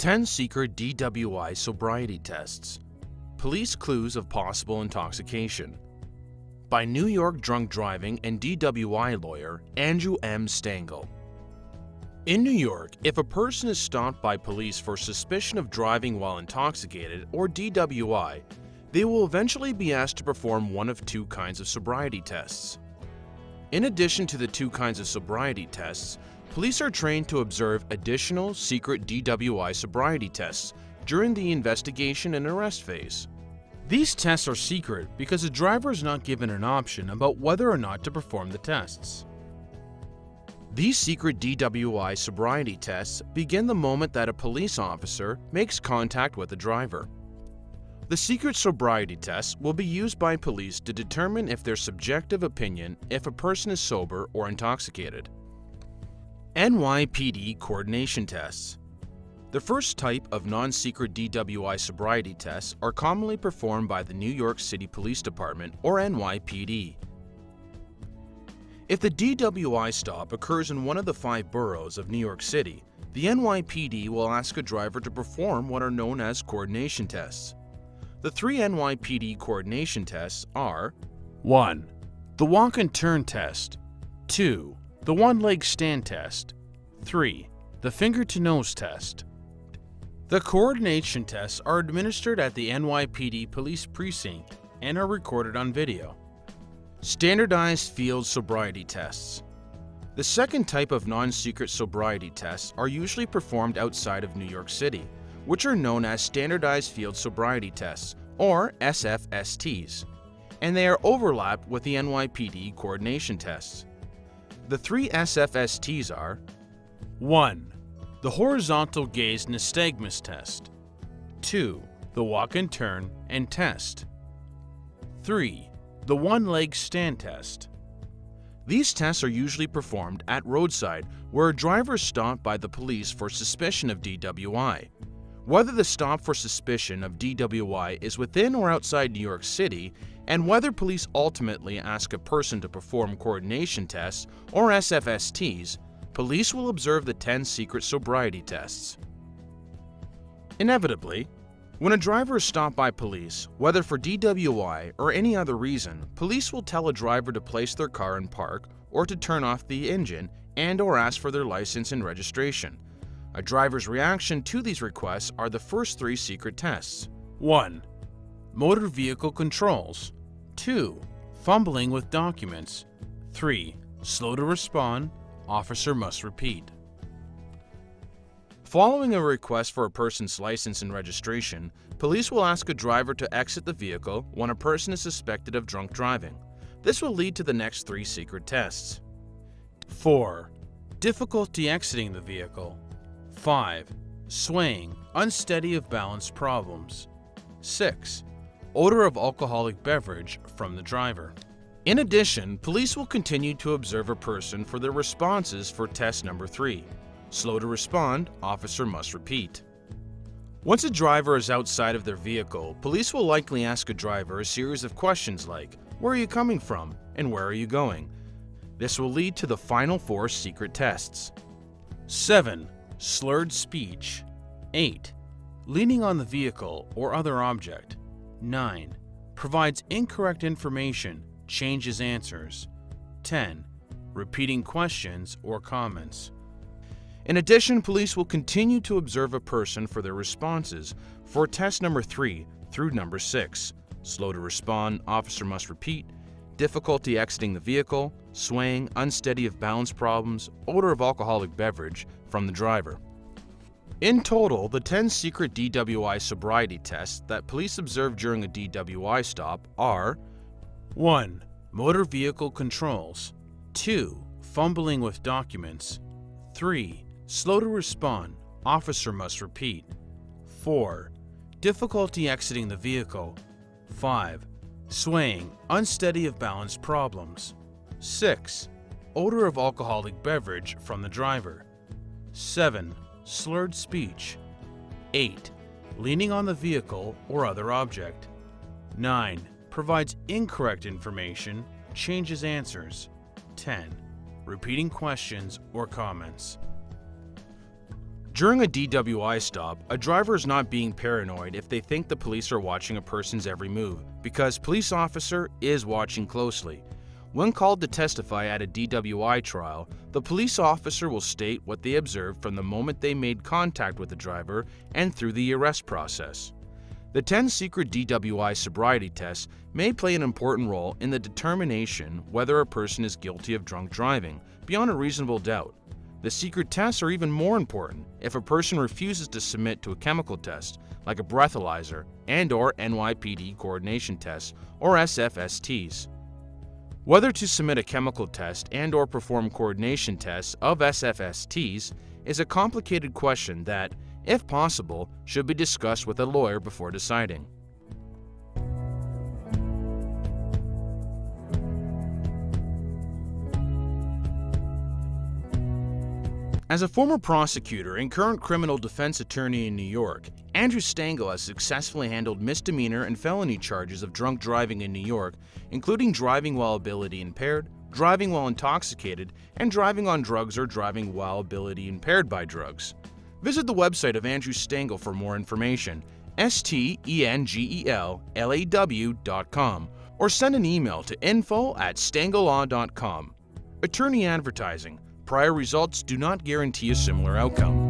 10 Secret DWI Sobriety Tests. Police Clues of Possible Intoxication. By New York drunk driving and DWI lawyer Andrew M. Stengel. In New York, if a person is stopped by police for suspicion of driving while intoxicated or DWI, they will eventually be asked to perform one of two kinds of sobriety tests. In addition to the two kinds of sobriety tests, police are trained to observe additional secret DWI sobriety tests during the investigation and arrest phase. These tests are secret because the driver is not given an option about whether or not to perform the tests. These secret DWI sobriety tests begin the moment that a police officer makes contact with the driver. The secret sobriety tests will be used by police to determine if their subjective opinion if a person is sober or intoxicated. NYPD coordination tests. The first type of non-secret DWI sobriety tests are commonly performed by the New York City Police Department or NYPD. If the DWI stop occurs in one of the 5 boroughs of New York City, the NYPD will ask a driver to perform what are known as coordination tests. The 3 NYPD coordination tests are 1. The walk and turn test, 2. The one-leg stand test, 3. The finger-to-nose test. The coordination tests are administered at the NYPD police precinct and are recorded on video. Standardized field sobriety tests. The second type of non-secret sobriety tests are usually performed outside of New York City, which are known as standardized field sobriety tests, or SFSTs, and they are overlapped with the NYPD coordination tests. The 3 SFSTs are 1. The horizontal gaze nystagmus test, 2. The walk and turn and test, 3. The one-leg stand test. These tests are usually performed at roadside where a driver is stopped by the police for suspicion of DWI. Whether the stop for suspicion of DWI is within or outside New York City, and whether police ultimately ask a person to perform coordination tests or SFSTs, police will observe the 10 secret sobriety tests. Inevitably, when a driver is stopped by police, whether for DWI or any other reason, police will tell a driver to place their car in park or to turn off the engine and/or ask for their license and registration. A driver's reaction to these requests are the first 3 secret tests. 1. Motor vehicle controls. 2. Fumbling with documents. 3. Slow to respond. Officer must repeat. Following a request for a person's license and registration, police will ask a driver to exit the vehicle when a person is suspected of drunk driving. This will lead to the next 3 secret tests. 4. Difficulty exiting the vehicle. 5. Swaying, unsteady of balance problems. 6. Odor of alcoholic beverage from the driver. In addition, police will continue to observe a person for their responses for test number 3. Slow to respond, officer must repeat. Once a driver is outside of their vehicle, police will likely ask a driver a series of questions like, "Where are you coming from?" and "Where are you going?" This will lead to the final 4 secret tests. 7. Slurred speech. 8. Leaning on the vehicle or other object. 9. Provides incorrect information, changes answers. 10. Repeating questions or comments. In addition, police will continue to observe a person for their responses for test number 3 through number 6. Slow to respond, officer must repeat. Difficulty exiting the vehicle, swaying, unsteady of balance problems, odor of alcoholic beverage from the driver. In total, the 10 secret DWI sobriety tests that police observe during a DWI stop are 1. Motor vehicle controls. 2. Fumbling with documents. 3. Slow to respond, officer must repeat. 4. Difficulty exiting the vehicle. 5. Swaying, unsteady of balance problems. 6. Odor of alcoholic beverage from the driver. 7. Slurred speech. 8. Leaning on the vehicle or other object. 9. Provides incorrect information, changes answers. 10. Repeating questions or comments. During a DWI stop, a driver is not being paranoid if they think the police are watching a person's every move, because police officer is watching closely. When called to testify at a DWI trial, the police officer will state what they observed from the moment they made contact with the driver and through the arrest process. The 10 secret DWI sobriety tests may play an important role in the determination whether a person is guilty of drunk driving, beyond a reasonable doubt. The secret tests are even more important if a person refuses to submit to a chemical test, like a breathalyzer and/or NYPD coordination tests or SFSTs. Whether to submit a chemical test and/or perform coordination tests of SFSTs is a complicated question that, if possible, should be discussed with a lawyer before deciding. As a former prosecutor and current criminal defense attorney in New York, Andrew Stengel has successfully handled misdemeanor and felony charges of drunk driving in New York, including driving while ability impaired, driving while intoxicated, and driving on drugs or driving while ability impaired by drugs. Visit the website of Andrew Stengel for more information, stengelaw.com, or send an email to info@stengelaw.com. Attorney advertising. Prior results do not guarantee a similar outcome.